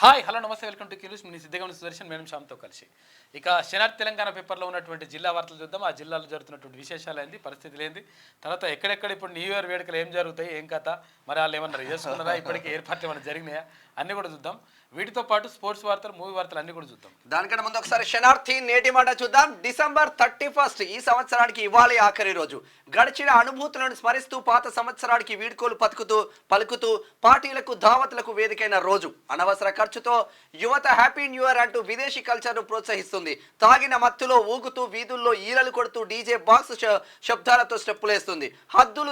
Hi hello నమస్తే welcome to కిలూస్ మీ సిద్ధంగా Sudarshan madam శ్యామ్తో కలిసి ఇక శనార్థి తెలంగాణ పేపర్లో ఉన్నటువంటి జిల్లా వార్తలు చూద్దాం. ఆ జిల్లాలో జరుగుతున్నటువంటి విశేషాలు ఏంది, పరిస్థితులు ఏంది, తర్వాత ఎక్కడెక్కడ ఇప్పుడు న్యూ ఇయర్ వేడుకలు ఏం జరుగుతాయి, ఏం కథ, మరి వాళ్ళు ఏమన్నా చేసుకున్నారా, ఇప్పటికీ ఏర్పాట్లు ఏమైనా జరిగినాయా అన్నీ కూడా చూద్దాం. వీటితో పాటు స్పోర్ట్స్ వార్తలు, మూవీ వార్తలు అన్ని కూడా చూద్దాం. దానికంటే ముందు ఒకసారి శనార్థి నేటి మాట చూద్దాం. డిసెంబర్ 31 ఈ సంవత్సరానికి ఇవాళ ఆఖరి రోజు. గడిచిన అనుభూతులను స్మరిస్తూ పాత సంవత్సరానికి వీడ్కోలు పలుకుతూ పార్టీలకు దావతులకు వేదికైన రోజు. అనవసర ఖర్చుతో యువత హ్యాపీ న్యూ ఇయర్ అంటూ విదేశీ కల్చర్ను ప్రోత్సహిస్తుంది. తాగిన మత్తులో ఊగుతూ వీధుల్లో ఈలలు కొడుతూ డీజే బాక్స్ శబ్దాలతో స్టెప్పులేస్తుంది. హద్దులు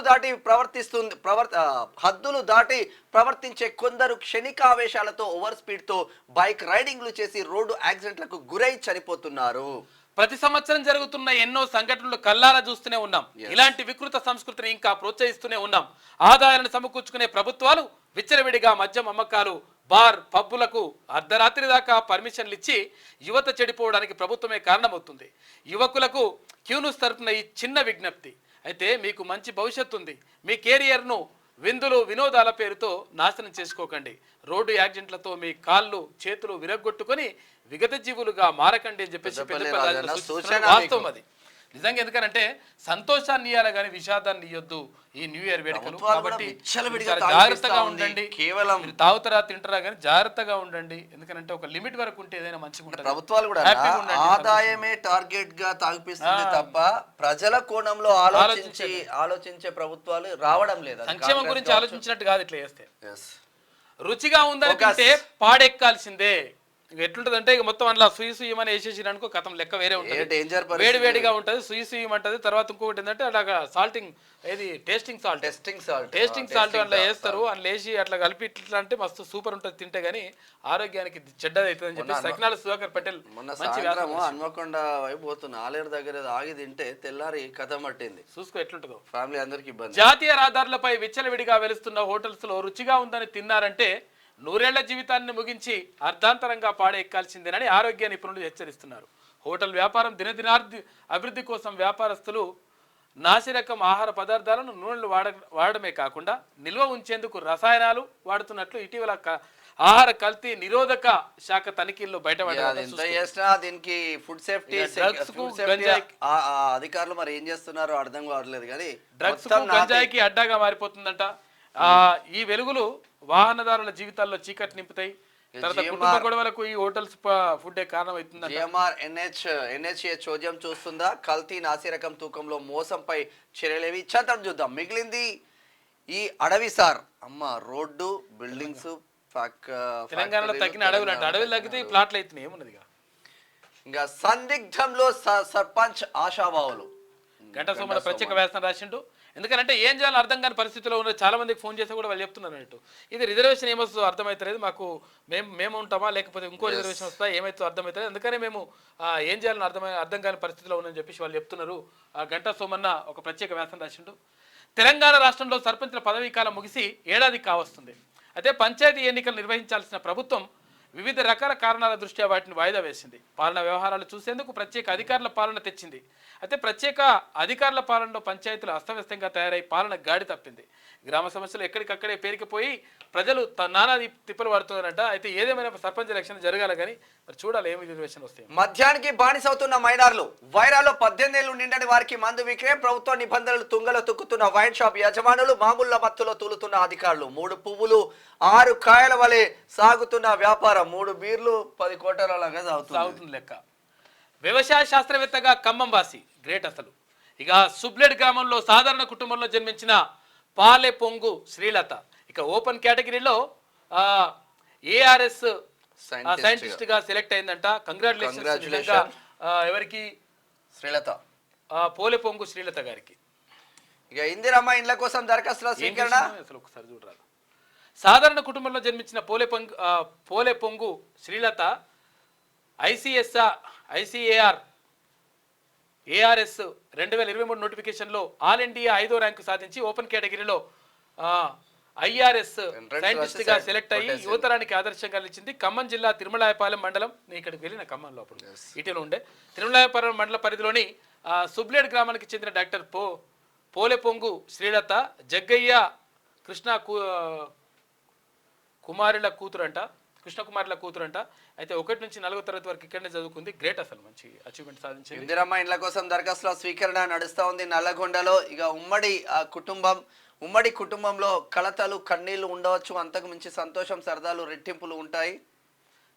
దాటి ప్రవర్తించే కొందరు క్షణికావేశాలతో ఓవర్ స్పీడ్ తో బైక్ రైడింగ్లు చేసి రోడ్డు యాక్సిడెంట్లకు గురై చనిపోతున్నారు. ప్రతి సంవత్సరం జరుగుతున్న ఎన్నో సంఘటనలు కల్లారా చూస్తూనే ఉన్నాం. ఇలాంటి వికృత సంస్కృతిని ఇంకా ప్రోత్సహిస్తూనే ఉన్నాం. ఆదాయాలను సమకూర్చుకునే ప్రభుత్వాలు విచ్చలవిడిగా మద్యం అమ్మకాలు, బార్ పబ్బులకు అర్ధరాత్రి దాకా పర్మిషన్లు ఇచ్చి యువత చెడిపోవడానికి ప్రభుత్వమే కారణమవుతుంది. యువకులకు క్యూన్యూస్ తరపున ఈ చిన్న విజ్ఞప్తి, అయితే మీకు మంచి భవిష్యత్తు ఉంది. మీ కెరియర్ను విందులు వినోదాల పేరుతో నాశనం చేసుకోకండి. రోడ్డు యాక్సిడెంట్లతో మీ కాళ్ళు చేతులు విరగొట్టుకొని విగత జీవులుగా మారకండి అని చెప్పేసి వాస్తవం అది నిజంగా. ఎందుకంటే సంతోషాన్ని ఇవ్వాలి కానీ విషాదాన్ని ఇవ్వద్దు ఈ న్యూ ఇయర్ వేడుకలు. కాబట్టి జాగ్రత్తగా ఉండండి. కేవలం తాగుతారా తింటారా కానీ జాగ్రత్తగా ఉండండి. ఎందుకంటే ఒక లిమిట్ వరకు ఉంటే ఏదైనా మంచిగా ఉంటుంది. ప్రభుత్వాలు కూడా ఆదాయమే టార్గెట్ గా తాగిపిస్తుంది తప్ప ప్రజల కోణంలో ఆలోచించే ప్రభుత్వాలు రావడం లేదు. సంక్షేమం గురించి ఆలోచించినట్టు కాదు. ఇట్లా చేస్తే రుచిగా ఉందని తింటే పాడెక్కాల్సిందే. ఎట్లుంటది అంటే ఇక మొత్తం అందులో సుయమని వేసేసి అనుకో కథం లెక్క వేరే ఉంటుంది. వేడి వేడిగా ఉంటుంది, సుయమంటది. తర్వాత ఇంకొకటి ఏంటంటే అట్లా సాల్టింగ్ ఏది టేస్టింగ్ సాల్ట్ అట్లా వేస్తారు. అందులో వేసి అట్లా కలిపి ఇట్లా అంటే మస్తు సూపర్ ఉంటుంది తింటే, గానీ ఆరోగ్యానికి చెడ్డది అవుతుంది అని చెప్పి సకినాల సుధాకర్ పటేల్ హన్మకొండ వైపు పోతున్న ఆలేరు దగ్గర ఆగి తింటే తెల్లారి కథం పట్టింది. చూసుకో ఎట్లుంటుందో. ఫ్యామిలీ అందరికి ఇబ్బంది. జాతీయ రహదారులపై విచ్చలవిడిగా వెలుస్తున్న హోటల్స్ లో రుచిగా ఉందని తిన్నారంటే నూరేళ్ల జీవితాన్ని ముగించి అర్ధాంతరంగా పాడెక్కాల్సిందేనని ఆరోగ్య నిపుణులు హెచ్చరిస్తున్నారు. హోటల్ వ్యాపారం దినదినార్థి అభివృద్ధి కోసం వ్యాపారస్తులు నాసిరకం ఆహార పదార్థాలను నూనెలు వాడడమే కాకుండా నిల్వ ఉంచేందుకు రసాయనాలు వాడుతున్నట్లు ఇటీవల ఆహార కల్తీ నిరోధక శాఖ తనిఖీల్లో బయటపడ్డారు. దీనికి ఫుడ్ సేఫ్టీ అధికారులు మరి ఏం చేస్తున్నారో అర్థం కావట్లేదు. కానీ డ్రగ్స్ గంజాయికి అడ్డాగా మారిపోతుందంట. ఈ వెలుగులు వాహనదారుల జీవితాల్లో చీకటి నింపుతాయి. తర్వాత కుటుంబ గొడవలకు ఈ హోటల్స్ ఫుడ్ కారణం అవుతుంది. ఎన్హెచ్ఏ చోద్యం చూస్తుందా? కల్తీ నాసిరకం తూకంలో మోసంపై చర్యలేవి చట్టం చూద్దాం. మిగిలింది ఈ అడవి సార్. అమ్మ రోడ్డు బిల్డింగ్స్ తెలంగాణలో తగ్గిన అడవులు అంటే అడవులు తగ్గితే ప్లాట్లు అవుతున్నాయి. ఏమున్నది ఇంకా సందిగ్ధంలో సర్పంచ్ ఆశాభావులు. గంట సోమల ప్రత్యేక వ్యాసం రాసిండు. ఎందుకంటే ఏం చేయాలో అర్థం కాని పరిస్థితిలో ఉన్న చాలా మందికి ఫోన్ చేస్తే కూడా వాళ్ళు చెప్తున్నారు అన్నట్టు. ఇది రిజర్వేషన్ ఏమొస్తుందో అర్థమవుతలేదు మాకు, మేము ఉంటామా లేకపోతే ఇంకో రిజర్వేషన్ వస్తా ఏమైతే అర్థమవుతుంది. అందుకనే మేము ఏం చేయాలని అర్థం కాని పరిస్థితిలో ఉందని చెప్పేసి వాళ్ళు చెప్తున్నారు. గంటా సోమన్న ఒక ప్రత్యేక వ్యాసం రాసిండు. తెలంగాణ రాష్ట్రంలో సర్పంచ్ల పదవీ కాలం ముగిసి ఏడాది కావస్తుంది. అయితే పంచాయతీ ఎన్నికలు నిర్వహించాల్సిన ప్రభుత్వం వివిధ రకాల కారణాల దృష్ట్యా వాటిని వాయిదా వేసింది. పాలనా వ్యవహారాలు చూసేందుకు ప్రత్యేక అధికారుల పాలన తెచ్చింది. అయితే ప్రత్యేక అధికారుల పాలనలో పంచాయతీలు అస్తవ్యస్తంగా తయారై పాలన గాడి తప్పింది. గ్రామ సమస్యలు ఎక్కడికక్కడే పేరుకుపోయి ప్రజలు నానా తిప్పలు పడుతున్నారంట. అయితే ఏదేమైనా సర్పంచ్ ఎలక్షన్ జరగాలి కానీ మరి చూడాలి ఏమి రిజర్వేషన్ వస్తాయి. మద్యానికి బానిసవుతున్న మైనర్లు. వైరాలో 18 ఏళ్లు నిండని వారికి మందు విక్రయం. ప్రభుత్వ నిబంధనలు తుంగలో తొక్కుతున్న వైన్ షాప్ యజమానులు. మామూళ్ల మత్తులో తూలుతున్న అధికారులు. 3 పువ్వులు 6 కాయల వలె సాగుతున్న వ్యాపారం. 3 బీర్లు 10 కోటలలాగా సాగుతుంది లెక్క. వ్యవసాయ శాస్త్రవేత్తగా ఖమ్మం వాసి గ్రేట్ అసలు. ఇక సుబ్లెడ్ గ్రామంలో సాధారణ కుటుంబంలో జన్మించిన పాలె పొంగు శ్రీలత ఇక ఓపెన్ కేటగిరీలో ఏఆర్ఎస్ సైంటిస్ట్ గా సెలెక్ట్ అయిందంట. కంగ్రాచులేషన్స్ ఎవరికి? శ్రీలత, పోలె పొంగు శ్రీలత గారికి. ఇక ఇందిరమ్మ ఇండ్ల కోసం దరఖాస్తుల స్వీకరణ. అసలు ఒకసారి చూడరాదు. సాధారణ కుటుంబంలో జన్మించిన పోలె పొంగు శ్రీలత ఐసీఏఆర్ ఏఆర్ఎస్ 2023 నోటిఫికేషన్లో ఆల్ ఇండియా 5వ ర్యాంకు సాధించి ఓపెన్ కేటగిరీలో ఐఆర్ఎస్ సైంటిస్ట్ గా సెలెక్ట్ అయ్యి యువతరానికి ఆదర్శంగా నిలిచింది. ఖమ్మం జిల్లా తిరుమలాయపాలెం మండలం, నేను ఇక్కడికి వెళ్ళిన ఖమ్మంలో అప్పుడు ఇటీవల ఉండే తిరుమలాయపాలెం మండల పరిధిలోని సుబ్లేడ్ గ్రామానికి చెందిన డాక్టర్ పోలె పొంగు శ్రీలత జగ్గయ్య కృష్ణ కుమారుల కూతురంట. కృష్ణకుమార్ల కూతురంట. అయితే 1 నుంచి 4వ తరగతి వరకు ఇక్కడనే చదువుకుంది. గ్రేట్, అసలు మంచి అచీవ్మెంట్ సాధించింది. ఇందిరమ్మ ఇండ్ల కోసం దరఖాస్తుల స్వీకరణ నడుస్తా ఉంది నల్లగొండలో. ఇక ఉమ్మడి కుటుంబంలో కలతలు కన్నీళ్లు ఉండవచ్చు, అంతకు మించి సంతోషం సరదాలు రెట్టింపులు ఉంటాయి.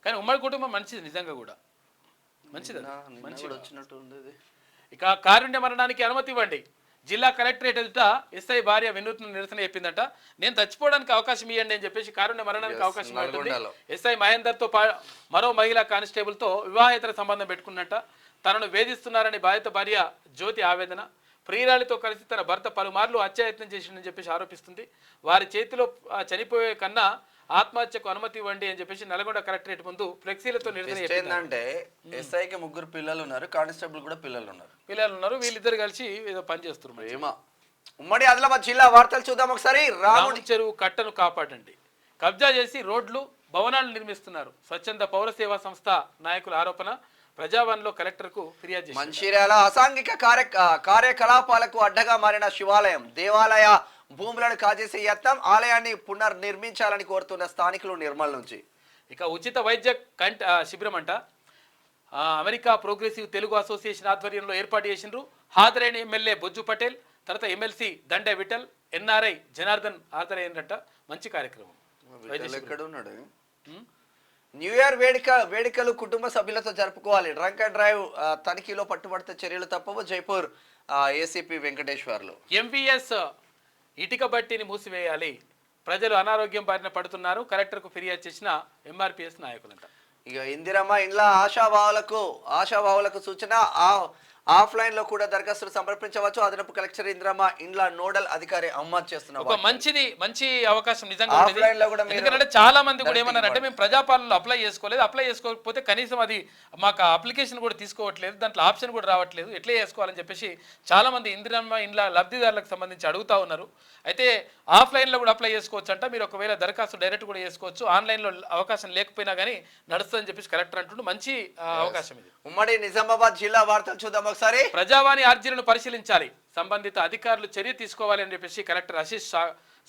కానీ ఉమ్మడి కుటుంబం మంచిది, నిజంగా కూడా మంచిది, మంచిది వచ్చినట్టు ఉంది. ఇక కారుణ్య మరణానికి అనుమతి ఇవ్వండి. జిల్లా కలెక్టరేట్ ఎదుట ఎస్ఐ భార్య వినూత్న నిరసన చెప్పిందట. నేను చచ్చిపోవడానికి అవకాశం ఇవ్వండి అని చెప్పేసి కారుణ్య మరణానికి అవకాశం ఇవ్వండి. ఎస్ఐ మహేందర్తో మరో మహిళా కానిస్టేబుల్తో వివాహేతర సంబంధం పెట్టుకున్నట్ట. తనను వేధిస్తున్నారని బాధిత భార్య జ్యోతి ఆవేదన. ప్రియురాలితో కలిసి తన భర్త పలుమార్లు హత్యాయత్నం చేసిందని చెప్పేసి ఆరోపిస్తుంది. వారి చేతిలో చనిపోయే కన్నా ఆత్మహత్యకు అనుమతి ఇవ్వండి అని చెప్పేసి నల్గొండ కలెక్టరేట్ ముందు ఫ్లెక్సీలతో నిరసన. ఏంటంటే ఎస్ఐకి 3 పిల్లలు ఉన్నారు, కానిస్టేబుల్ కూడా పిల్లలు ఉన్నారు. వీళ్ళిద్దరు కలిసి ఏదో పని చేస్తున్నారు. ఉమ్మడి ఆదిలాబాద్ జిల్లా వార్తలు చూద్దాం ఒకసారి. రాముడి చెరువు కట్టను కాపాడండి. కబ్జా చేసి రోడ్లు భవనాలు నిర్మిస్తున్నారు. స్వచ్ఛంద పౌర సేవా సంస్థ నాయకుల ఆరోపణ. ప్రజావాణిలో కలెక్టర్కు ఫిర్యాదు చేశారు. మంచిర్యాల అసాంఘిక కార్యకలాపాలకు అడ్డగా మారిన శివాలయం, దేవాలయ భూములను కాజేసే యత్నం, ఆలయాన్ని పునర్నిర్మించాలని కోరుతున్న స్థానికులు నిర్మల్ నుంచి. ఇక ఉచిత వైద్య శిబిరం అంట. అమెరికా ప్రోగ్రెసివ్ తెలుగు అసోసియేషన్ ఆధ్వర్యంలో ఏర్పాటు చేసిండ్రు. హాజరైన ఎమ్మెల్యే బొజ్జు పటేల్, తర్వాత ఎమ్మెల్సీ దండే విఠల్, ఎన్ఆర్ఐ జనార్దన్ హాజరైనట. మంచి కార్యక్రమం. న్యూ ఇయర్ వేడుకలు కుటుంబ సభ్యులతో జరుపుకోవాలి. డ్రంక్ అండ్ డ్రైవ్ తనిఖీలో పట్టుబడితే చర్యలు తప్పవు. జైపూర్ ఏసీపీ వెంకటేశ్వర్లు. ఎంవీఎస్ ఇటుక బట్టిని మూసివేయాలి. ప్రజలు అనారోగ్యం బారిన పడుతున్నారు. కలెక్టర్కు ఫిర్యాదు చేసిన ఎంఆర్పిఎస్ నాయకులంట. ఇక ఇందిరమ్మ ఇండ్ల ఆశావాహులకు సూచన. ఆఫ్లైన్ లో కూడా దరఖాస్తులు సమర్పించవచ్చు. అదనపు కలెక్టర్ ఇందిరమ్మ ఇండ్ల నోడల్ అధికారి అహ్మద్ చేస్తున్నారు. ఒక మంచి అవకాశం నిజంగా. ఎందుకంటే చాలా మంది కూడా ఏమన్నారంటే మేము ప్రజాపాలనలో అప్లై చేసుకోకపోతే కనీసం అది మాకు అప్లికేషన్ కూడా తీసుకోవట్లేదు, దాంట్లో ఆప్షన్ కూడా రావట్లేదు, ఎట్లా చేసుకోవాలని చెప్పేసి చాలా మంది ఇందిరమ్మ ఇండ్ల లబ్ధిదారులకు సంబంధించి అడుగుతా ఉన్నారు. అయితే ఆఫ్లైన్లో కూడా అప్లై చేసుకోవచ్చు అంట. మీరు ఒకవేళ దరఖాస్తు డైరెక్ట్ కూడా చేసుకోవచ్చు. ఆన్లైన్లో అవకాశం లేకపోయినా కానీ నడుస్తుందని చెప్పేసి కలెక్టర్ అంటుండే. మంచి అవకాశం ఇది. ఉమ్మడి నిజామాబాద్ జిల్లా వార్తలు చూద్దాం ఒకసారి. ప్రజావాణి అర్జీలను పరిశీలించాలి, సంబంధిత అధికారులు చర్య తీసుకోవాలి అని చెప్పేసి కలెక్టర్ ఆశీష్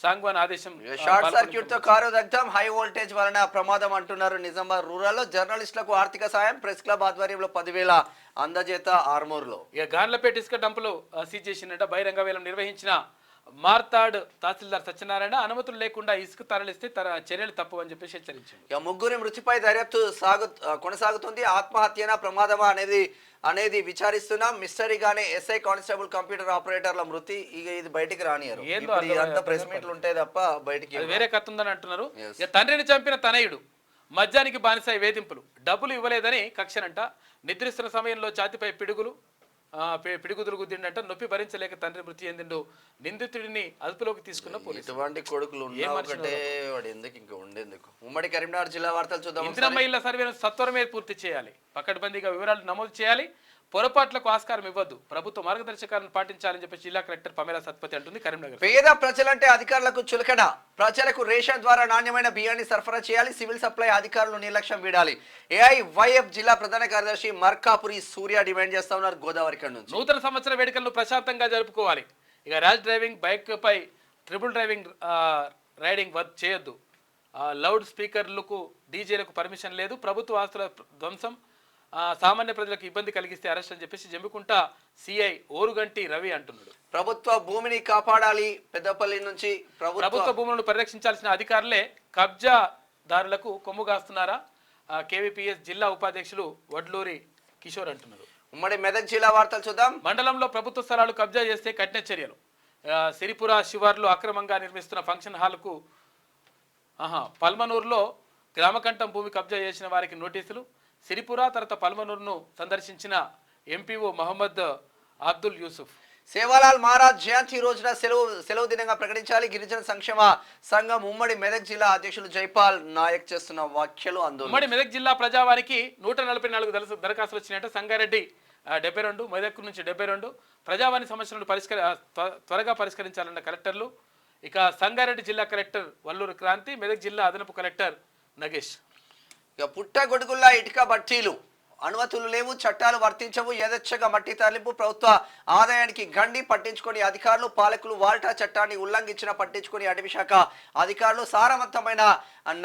సాంగ్వాన్ ఆదేశం. షార్ట్ సర్క్యూట్ తో కారు దగ్ధం, హై వోల్టేజ్ వలన ప్రమాదం అంటున్నారు. నిజామాబాద్ రూరల్ లో జర్నలిస్టులకు ఆర్థిక సాయం. ప్రెస్ క్లబ్ ఆధ్వర్యంలో 10,000 అందజేత ఆర్మూర్లో. ఇక గాన్లపేట ఇసుక డంపులు సీజ్ చేసినట్ట. బహిరంగ వేలం నిర్వహించిన మార్తాడ్ తహసీల్దార్ సత్యనారాయణ అనుమతులు లేకుండా ఇసుక తరలిస్తే చర్యలు తప్పు అని చెప్పేసి హెచ్చరించారు. ఇక ముగ్గురి మృతిపై దర్యాప్తు కొనసాగుతుంది. ఆత్మహత్యనా ప్రమాదమా అనేది విచారిస్తున్నాం. మిస్టరీగానే ఎస్ఐ కానిస్టేబుల్ కంప్యూటర్ ఆపరేటర్ల మృతి. ఇక ఇది బయటికి రానియరు. ప్రెస్ మీట్లు ఉంటాయి తప్ప బయటికి వేరే కథ ఉందని అంటున్నారు. ఇక తండ్రిని చంపిన తనయుడు మద్యానికి బానిసై వేధింపులు, డబ్బులు ఇవ్వలేదని కక్షనంట. నిద్రిస్తున్న సమయంలో ఛాతిపై పిడుగుదులు గుద్దిండంట. నొప్పి భరించలేక తండ్రి మృతి చెందిండు. నిందితుడిని అదుపులోకి తీసుకున్న పోలీసు. ఇటువంటి కొడుకులు ఉమ్మడి కరీంనగర్ జిల్లా వార్తలు చూద్దాం. ఇందిరమ్మ ఇళ్ల సర్వేను సత్వరమే పూర్తి చేయాలి. పకడ్బందీగా వివరాలు నమోదు చేయాలి. పొరపాట్లకు ఆస్కారం ఇవ్వద్దు. ప్రభుత్వ మార్గదర్శకాలను పాటించాలని చెప్పి జిల్లా కలెక్టర్ పమేలా సత్పతి అంటుంది. కరీంనగర్. పేద ప్రజలంటే అధికారులకు చులకన. ప్రజలకు రేషన్ ద్వారా నాణ్యమైన బియ్యాన్ని సరఫరా చేయాలి. సివిల్ సప్లై అధికారులు నిర్లక్ష్యం వీడాలి. ఏఐవైఎఫ్ జిల్లా ప్రధాన కార్యదర్శి మర్కాపురి సూర్య డిమాండ్ చేస్తా ఉన్నారు. గోదావరి కన్ నుంచి నూతన సంవత్సర వేడుకలను ప్రశాంతంగా జరుపుకోవాలి. ఇక ర్యాష్ డ్రైవింగ్, బైక్ పై ట్రిపుల్ డ్రైవింగ్ రైడింగ్ చేయొద్దు. లౌడ్ స్పీకర్లకు డీజేలకు పర్మిషన్ లేదు. ప్రభుత్వ ఆస్తుల ధ్వంసం సామాన్య ప్రజలకు ఇబ్బంది కలిగిస్తే అరెస్ట్ అని చెప్పేసి జమ్మికుంట సిఐ ఓరుగంటి రవి అంటున్నాడు. ప్రభుత్వ భూమిని కాపాడాలి. పెద్దపల్లి నుంచి ప్రభుత్వ భూములను పరిరక్షించాల్సిన అధికారులే కబ్జాదారులకు కొమ్ముగాస్తున్నారా? కేవీపీఎస్ జిల్లా ఉపాధ్యక్షులు వడ్లూరి కిషోర్ అంటున్నారు. ఉమ్మడి మెదక్ జిల్లా వార్తలు చూద్దాం. మండలంలో ప్రభుత్వ స్థలాలు కబ్జా చేస్తే కఠిన చర్యలు. సిరిపుర శివార్లో అక్రమంగా నిర్మిస్తున్న ఫంక్షన్ హాల్కు పల్మనూరులో గ్రామకంఠం భూమి కబ్జా చేసిన వారికి నోటీసులు. సిరిపుర తర్వాత పల్మనూరును సందర్శించిన ఎంపీఓ మహమ్మద్ అబ్దుల్ యూసుఫ్. సేవాలాల్ మహారాజ్ జయంతి రోజున సెలవు దినంగా ప్రకటించాలి. గిరిజన సంక్షేమ సంఘం ఉమ్మడి మెదక్ జిల్లా అధ్యక్షులు జైపాల్ నాయక్ చేస్తున్న వ్యాఖ్యలు ఆందోళన. ఉమ్మడి మెదక్ జిల్లా ప్రజావానికి 144 దరఖాస్తులు వచ్చినట్టు. సంగారెడ్డి 72, మెదక్ నుంచి 72. ప్రజావాణి సమస్యలను త్వరగా పరిష్కరించాలన్న కలెక్టర్లు. ఇక సంగారెడ్డి జిల్లా కలెక్టర్ వల్లూరు క్రాంతి, మెదక్ జిల్లా అదనపు కలెక్టర్ నగేష్. ఇక పుట్టగొడుగుల్లా ఇటుక బట్టీలు అనుమతులు లేవు, చట్టాలు వర్తించవు, యథేచ్ఛగా మట్టి తరలింపు, ప్రభుత్వ ఆదాయానికి గండి, పట్టించుకొని అధికారులు, పాలకులు వాల్టా చట్టాన్ని ఉల్లంఘించిన పట్టించుకొని అటవీ శాఖ అధికారులు సారవంతమైన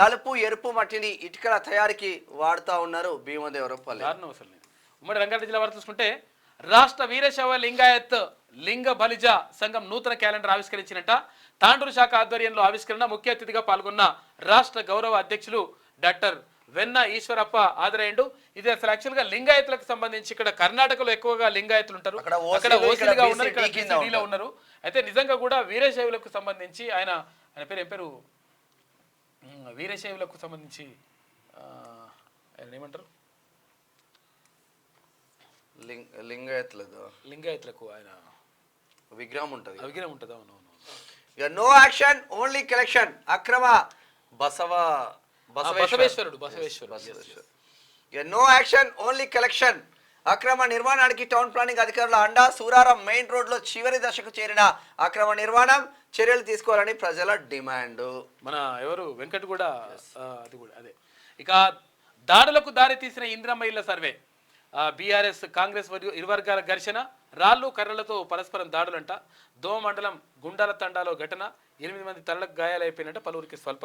నలుపు ఎరుపు మట్టిని ఇటుకల తయారీకి వాడుతా ఉన్నారు. భీమదేవరపల్లి. ఉమ్మడి రంగారెడ్డి జిల్లా వారు చూసుకుంటే రాష్ట్ర వీరశైవ లింగాయత్ లింగ బలిజ సంఘం నూతన క్యాలెండర్ ఆవిష్కరించినట్ట. తాండూరు శాఖ ఆధ్వర్యంలో ఆవిష్కరణ ముఖ్య అతిథిగా పాల్గొన్న రాష్ట్ర గౌరవ అధ్యక్షులు డాక్టర్ వెన్న ఈశ్వరప్ప హాజరయ్యండు. ఇది అసలు యాక్చువల్గా లింగాయతులకు సంబంధించి ఇక్కడ కర్ణాటకలో ఎక్కువగా లింగాయతులు ఉంటారు, అక్కడ ఓసీలుగా ఉన్నారు, ఇక్కడ బీసీలో ఉన్నారు. అయితే నిజంగా కూడా వీరశైవులకు సంబంధించి ఆయన పేరు ఏం పేరు, వీరశైవులకు సంబంధించి ఆయన ఏమంటారు, లింగాయతులకు ఆయన విగ్రహం ఉంటుంది, అవును. ఇక నో యాక్షన్ ఓన్లీ కలెక్షన్ అక్రమ బసవేశ్వరుడు. ఇక నో యాక్షన్ ఓన్లీ కలెక్షన్ అక్రమ నిర్మాణానికి టౌన్ ప్లానింగ్ అధికారుల అండా. సూరారం మెయిన్ రోడ్ లో చివరి దశకు చేరిన అక్రమ నిర్మాణం చర్యలు తీసుకోవాలని ప్రజల డిమాండ్. మన ఎవరు వెంకట్ కూడా అది కూడా అదే. ఇక దాడులకు దారి తీసిన ఇందిరమ్మ ఇళ్ల సర్వే, బీఆర్ఎస్ కాంగ్రెస్ ఇరు వర్గాల ఘర్షణ, రాళ్లు కర్రలతో పరస్పరం దాడులంట. దోమ మండలం గుండాల తండాలో ఘటన, 8 మంది తలకు గాయాలైపోయినట్ట, పలువురికి స్వల్ప.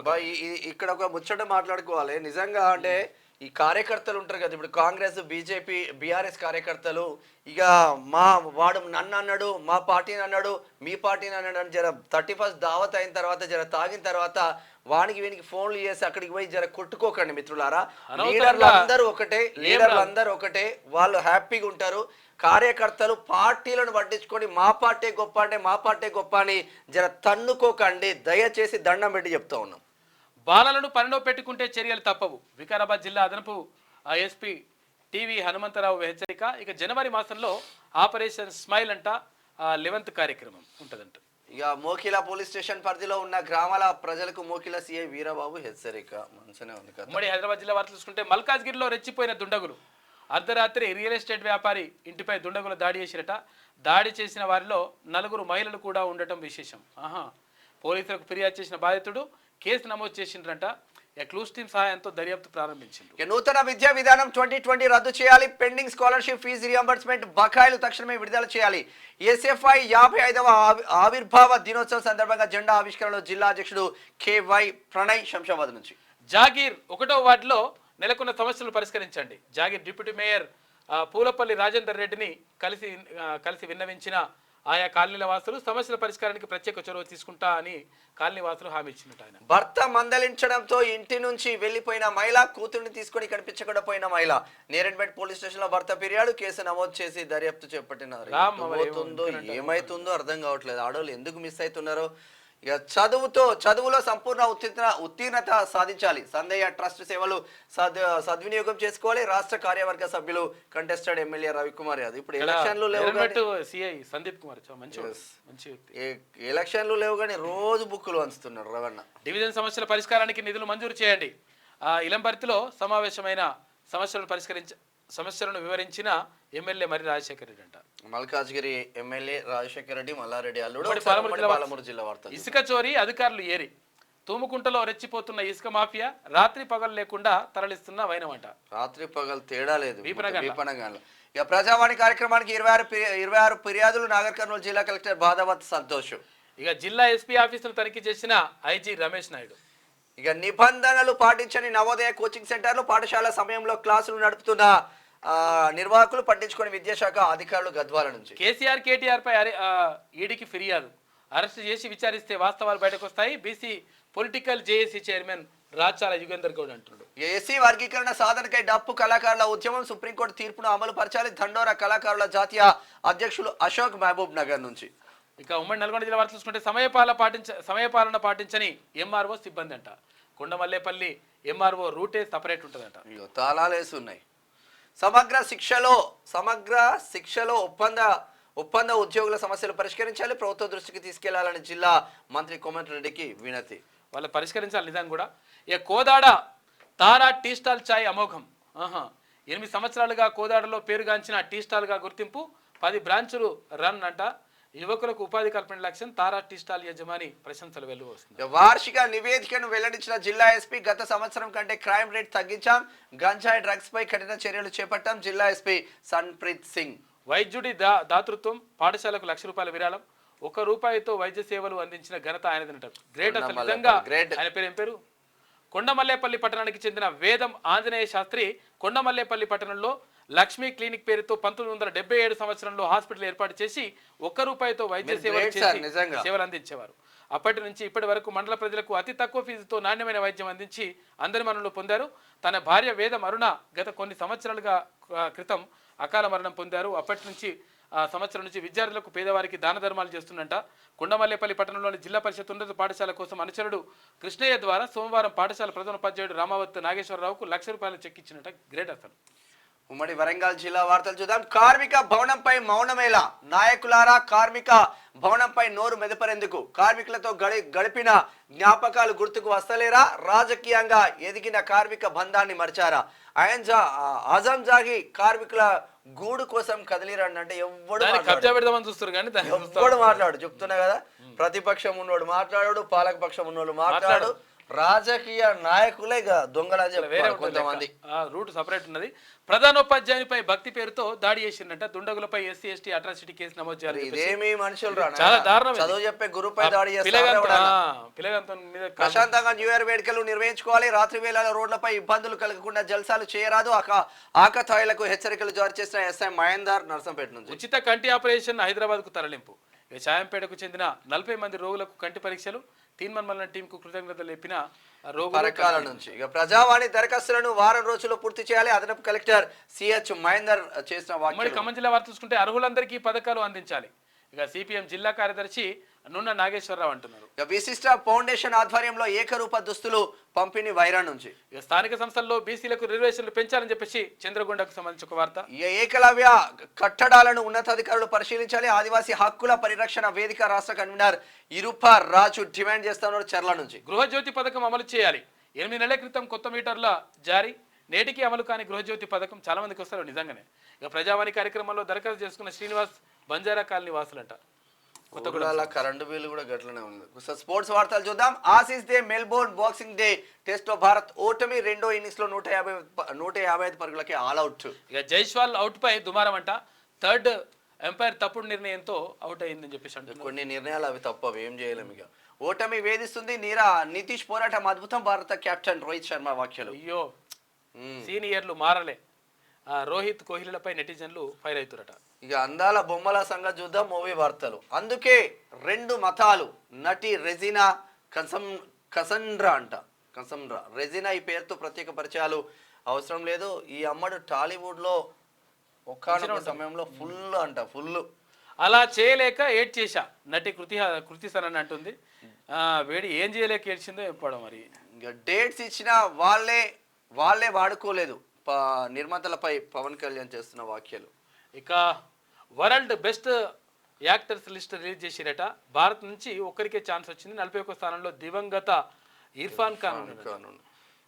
ఇక్కడ ఒక ముచ్చట మాట్లాడుకోవాలి నిజంగా. అంటే ఈ కార్యకర్తలు ఉంటారు కదా, ఇప్పుడు కాంగ్రెస్ బీజేపీ బీఆర్ఎస్ కార్యకర్తలు ఇక వాడు నన్ను అన్నాడు, మా పార్టీని అన్నాడు, మీ పార్టీని అన్నాడు అని జర 31st దావత్ అయిన తర్వాత జర తాగిన తర్వాత వానికి వీనికి ఫోన్లు చేసి అక్కడికి పోయి జర కొట్టుకోకండి మిత్రులారా. లీడర్లు అందరూ ఒకటే, వాళ్ళు హ్యాపీగా ఉంటారు. కార్యకర్తలు పార్టీలను పట్టించుకొని మా పార్టీ గొప్ప అంటే మా పార్టీ గొప్ప అని జర తన్నుకోకండి, దయచేసి దండం పెట్టి చెప్తా ఉన్నాం. బాలలను పనిలో పెట్టుకుంటే చర్యలు తప్పవు. వికారాబాద్ జిల్లా అదనపు ఎస్పీ టీవీ హనుమంతరావు హెచ్చరిక. ఇక జనవరి మాసంలో ఆపరేషన్ స్మైల్ అంట 11th కార్యక్రమం ఉంటుందంట. ఇక మోకిలా పోలీస్ స్టేషన్ పరిధిలో ఉన్న గ్రామాల ప్రజలకు మోకిలా సిఐ వీరబాబు హెచ్చరిక. మంచిగానే ఉంది కదా. ఉమ్మడి హైదరాబాద్ జిల్లా వార్తలు చూసుకుంటే మల్కాజ్గిరిలో రెచ్చిపోయిన దుండగులు. అర్ధరాత్రి రియల్ ఎస్టేట్ వ్యాపారి ఇంటిపై దుండగులు దాడి చేసిరట. దాడి చేసిన వారిలో 4 మహిళలు కూడా ఉండటం విశేషం. పోలీసులకు ఫిర్యాదు చేసిన బాధితుడు కేసు నమోదు చేసిండ్రంట. క్లూస్ టీమ్ సహాయంతో దర్యాప్తు ప్రారంభించింది. నూతన విద్యా విధానం 2020 రద్దు చేయాలి. పెండింగ్ స్కాలర్షిప్ ఫీజు రియంబర్స్మెంట్ బకాయిలు తక్షణమే విడుదల చేయాలి. ఎస్ఎఫ్ఐ 55వ ఆవిర్భావ దినోత్సవం సందర్భంగా జెండా ఆవిష్కరణలో జిల్లా అధ్యక్షుడు కేవై ప్రణయ్ శంషాబాద్ నుంచి. జాగీర్ 1వ వార్డులో నెలకొన్న సమస్యలు పరిష్కరించండి. జాగీర్ డిప్యూటీ మేయర్ పూలపల్లి రాజేందర్ రెడ్డిని కలిసి విన్నవించిన ఆయా కాలనీల వాసులు సమస్యల పరిష్కారానికి ప్రత్యేక చొరవ తీసుకుంటా అని కాలనీ వాసులు హామీ ఇచ్చినట్టు ఆయన. భర్త మందలించడంతో ఇంటి నుంచి వెళ్లిపోయిన మహిళ, కూతుర్ని తీసుకొని కనిపించకుండా పోయిన మహిళ. నేరెడ్మెట్ పోలీస్ స్టేషన్ లో భర్త ఫిర్యాదు, కేసు నమోదు చేసి దర్యాప్తు చేపట్టినారు. ఏమైతుందో అర్థం కావట్లేదు. ఆడవాళ్ళు ఎందుకు మిస్ అవుతున్నారో. ఇక చదువులో సంపూర్ణ ఉత్తీర్ణత సాధించాలి. సందేయ ట్రస్ట్ సేవలు సద్వినియోగం చేసుకోవాలి. రాష్ట్ర కార్యవర్గ సభ్యులు కంటెస్టెడ్ ఎమ్మెల్యే రవికుమార్ యాదవ్. ఇప్పుడు ఎలక్షన్లు లేవు కానీ రోజు బుక్కులు వంచుతున్నారు రవణ. డివిజన్ సమస్యల పరిష్కారానికి నిధులు మంజూరు చేయండి. ఇలంపర్తిలో సమావేశమైన సమస్యలను వివరించిన ఎమ్మెల్యే మరి రాజశేఖర రెడ్డి అంట. మల్కాజ్గిరి ఎమ్మెల్యే రాజశేఖర రెడ్డి మల్లారెడ్డి అల్లుడు. పాలమూరు జిల్లా వార్త. ఇసుక చోరీ అధికారులు ఏరి. తూముకుంటలో రెచ్చిపోతున్న ఇసుక మాఫియా. రాత్రి పగలు లేకుండా తరలిస్తున్న వైనమంట. రాత్రి పగలు తేడా లేదు. ఇక ప్రజావాణి కార్యక్రమానికి 26 ఫిర్యాదులు. నాగర్ కర్నూలు జిల్లా కలెక్టర్ బాధావత్ సంతోష్. ఇక జిల్లా ఎస్పీ ఆఫీసును తనిఖీ చేసిన ఐజీ రమేష్ నాయుడు. ఇక నిబంధనలు పాటించని నవోదయ కోచింగ్ సెంటర్లు, పాఠశాల సమయంలో క్లాసులు నడుపుతున్న నిర్వాహకులు పట్టించుకుని విద్యాశాఖ అధికారులు గద్వాల నుంచి. కేసీఆర్ కేటీఆర్ పై ఈడీకి ఫిర్యాదు. అరెస్ట్ చేసి విచారిస్తే వాస్తవాలు బయటకు వస్తాయి. BC political JAC chairman Rachala Yugender Goud అంటున్నాడు. ఎస్సీ వర్గీకరణ సాధనకై డప్పు కళాకారుల ఉద్యమం. సుప్రీంకోర్టు తీర్పును అమలు పరచాలి. దండోరా కళాకారుల జాతీయ అధ్యక్షులు అశోక్ మహబూబ్ నగర్ నుంచి. ఇక ఉమ్మడి నల్గొండ జిల్లా వార్తలు చూసుకుంటే సమయపాలన పాటించని ఎంఆర్ఓ సిబ్బంది అంట. కొండమల్లేపల్లి ఎంఆర్ఓ రూటే సపరేట్ ఉంటుందంట. తాళాలేసి ఉన్నాయి. సమగ్ర శిక్షలో ఒప్పంద ఉద్యోగుల సమస్యలు పరిష్కరించాలి. ప్రభుత్వ దృష్టికి తీసుకెళ్లాలని జిల్లా మంత్రి కోమటిరెడ్డికి వినతి. వాళ్ళు పరిష్కరించాలి నిజంగా కూడా. ఇక కోదాడ తారా టీ స్టాల్ ఛాయ్ అమోఘం. 8 సంవత్సరాలుగా కోదాడలో పేరుగాంచిన టీ స్టాల్గా గుర్తింపు. 10 బ్రాంచులు రన్ అంట. యువకులకు ఉపాధి కల్పన లక్ష్యం తారా టీ స్టాల్ యజమాని ప్రశంసలు వెలువస్తుంది. వార్షిక నివేదికను వెల్లడించిన జిల్లా ఎస్పీ గత సంవత్సరం కంటే క్రైమ్ రేట్ తగ్గించాం, గంజాయి డ్రగ్స్ పై కఠిన చర్యలు చేపట్టాం. జిల్లా ఎస్పీ సన్ప్రీత్ సింగ్. వైద్యుడి దాతృత్వం, పాఠశాలకు ₹1,00,000 విరాళం, ₹1 వైద్య సేవలు అందించిన ఘనత ఆయనదంటారు. గ్రేట్. అసలు నిజంగా ఆయన పేరు ఏం పేరు? కొండమల్లేపల్లి పట్టణానికి చెందిన వేదం ఆంజనేయ శాస్త్రి కొండమల్లేపల్లి పట్టణంలో లక్ష్మీ క్లినిక్ పేరుతో 1977 సంవత్సరంలో హాస్పిటల్ ఏర్పాటు చేసి ₹1 వైద్య సేవలు అందించేవారు. అప్పటి నుంచి ఇప్పటి వరకు మండల ప్రజలకు అతి తక్కువ ఫీజుతో నాణ్యమైన వైద్యం అందించి అందరి మన్ననలు పొందారు. తన భార్య వేదం అరుణ గత కొన్ని సంవత్సరాలుగా క్రితం అకాల మరణం పొందారు. అప్పటి నుంచి సంవత్సరం నుంచి విద్యార్థులకు పేదవారికి దాన ధర్మాలు చేస్తున్నట. కొండమల్లేపల్లి పట్టణంలోని జిల్లా పరిషత్ ఉన్నత పాఠశాల కోసం అనుచరుడు కృష్ణయ్య ద్వారా సోమవారం పాఠశాల ప్రధానోపాధ్యాయుడు రామావత్ నాగేశ్వరరావుకు ₹1,00,000 చెక్ ఇచ్చినట్ట. గ్రేట్. అసలు ఉమ్మడి వరంగల్ జిల్లా వార్తలు చూద్దాం. కార్మిక భవనంపై మౌనమేళ. నాయకులారా, కార్మిక భవనంపై నోరు మెదపరెందుకు? కార్మికులతో గడిపిన జ్ఞాపకాలు గుర్తుకు వస్తలేరా? రాజకీయంగా ఎదిగిన కార్మిక బంధాన్ని మర్చారా? ఆజం జాగి కార్మికుల గూడు కోసం కదిలిరండి. ఎవ్వడు మాట్లాడు చెప్తున్నా కదా. ప్రతిపక్షం ఉన్నోడు మాట్లాడు, పాలకపక్షం ఉన్నోడు మాట్లాడు, రాజకీయ నాయకులే దొంగల కొంతమంది. రూట్ సపరేట్ ఉన్నది. ప్రధానోపాధ్యాయునిపై భక్తి పేరుతో దాడి చేసిందంట. దుండగులపై SC ST అట్రాసిటీ కేసు నమోదు చేయాలి. ఇదేమి మనుషులు చాలా దారుణం. చదువు చెప్పే గురుపై దాడి చేస్తారు. ప్రశాంతంగా న్యూ ఇయర్ వేడుకలు నిర్వహించుకోవాలి. రాత్రి వేళల రోడ్లపై ఇబ్బందులు కలగకుండా జల్సాలు చేయరాదు. ఆకతాయిలకు హెచ్చరికలు జారీ చేసిన SI మహేందర్ నర్సంపేట నుంచి. ఉచిత కంటి ఆపరేషన్ హైదరాబాద్ కు తరలింపు. చాయంపేటకు చెందిన 40 మంది రోగులకు కంటి పరీక్షలు. తీన్మన్మల్ల టీంకు కృతజ్ఞతలు చెప్పిన రోగుల నుంచి. ఇక ప్రజావాణి దరఖాస్తులను వారం రోజుల్లో పూర్తి చేయాలి. అదనపు కలెక్టర్ CH మహేందర్ చేసిన వ్యాఖ్యలు. ఖమ్మం జిల్లా వార్త చూసుకుంటే అర్హులందరికీ పథకాలు అందించాలి. ఇక CPM జిల్లా కార్యదర్శి నున్న నాగేశ్వరరావు అంటున్నారు. విశిష్ట ఫౌండేషన్ ఆధ్వర్యంలో ఏకరూప దుస్తులు పంపిణీ వైరా నుంచి. ఇక స్థానిక సంస్థల్లో బీసీలకు రిజర్వేషన్లు పెంచాలని చెప్పేసి చంద్రగొండకు సంబంధించి ఒక వార్త. ఏకలవ్య కట్టడాలను ఉన్నతాధికారులు పరిశీలించాలి. ఆదివాసీ హక్కుల పరిరక్షణ వేదిక రాష్ట్ర కన్వీనర్ ఇరుప రాజు డిమాండ్ చేస్తున్నారు. చర్ల నుంచి. గృహజ్యోతి పథకం అమలు చేయాలి. 8 నెలల క్రితం కొత్త మీటర్ల జారీ, నేటికి అమలు కాని గృహజ్యోతి పథకం చాలా మందికి వస్తారు నిజంగానే. ఇక ప్రజావాణి కార్యక్రమంలో దరఖాస్తు చేసుకున్న శ్రీనివాస్ బంజారా కాలనీ వాసులంట. కొత్తగూడల కరెంటు బిల్లు కూడా గట్లనే ఉంది. స్పోర్ట్స్ వార్తలు చూద్దాం. Aussies day Melbourne boxing day test లో భారత్ ఓటమి. రెండో ఇన్నింగ్స్ లో 155 పరుగులకి ఆల్అౌట్. ఇక జైస్వాల్ అవుట్ పై దుమారం అంట. థర్డ్ ఎంపైర్ తప్పుడు నిర్ణయంతో అవుట్ అయిందని చెప్పేసి అంటే కొన్ని నిర్ణయాలు అవి తప్పవి, ఏం చేయలేము. ఇక ఓటమి వేధిస్తుంది. నితీష్ పోరాటం అద్భుతం. భారత కెప్టెన్ రోహిత్ శర్మ వ్యాఖ్యలు. అయ్యో సీనియర్లు మారలే. రోహిత్ కోహ్లీలపై నెటిజన్లు ఫైర్ అవుతారట. ఇక అందాల బొమ్మల సంగతి చూద్దాం. మూవీ వార్తలు. అందుకే 2 మతాలు. నటి రెజినా కసండ్రా అంట. కసండ్రా రెజినా ఈ పేరుతో ప్రత్యేక పరిచయాలు అవసరం లేదు. ఈ అమ్మడు టాలీవుడ్ లో ఒక్క సమయంలో ఫుల్ అలా చేయలేక ఏడ్ చేశా నటి కృతి సరన్ అంటుంది. వేడి ఏం చేయలేక ఏడ్చిందో చెప్పడం. మరి ఇంకా డేట్స్ ఇచ్చిన వాళ్ళే వాడుకోలేదు. నిర్మాతలపై పవన్ కళ్యాణ్ చేస్తున్న వ్యాఖ్యలు. ఇక world best actors list release చేసిరట. భారత్ నుంచి ఒక్కరికే ఛాన్స్ వచ్చింది. 41వ స్థానంలో దివంగత ఇర్ఫాన్ ఖాన్.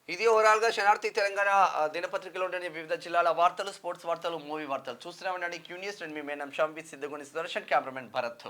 ఇది ఓవరాల్ గా శనార్థి తెలంగాణ దినపత్రికలో ఉండే వివిధ జిల్లాల వార్తలు, స్పోర్ట్స్ వార్తలు, మూవీ వార్తలు చూస్తున్నామండి. క్యూనియస్ అండ్ మీ మేనం షాంబి సిద్ధగుని సుదర్శన్, కెమెరామెన్ భరత్.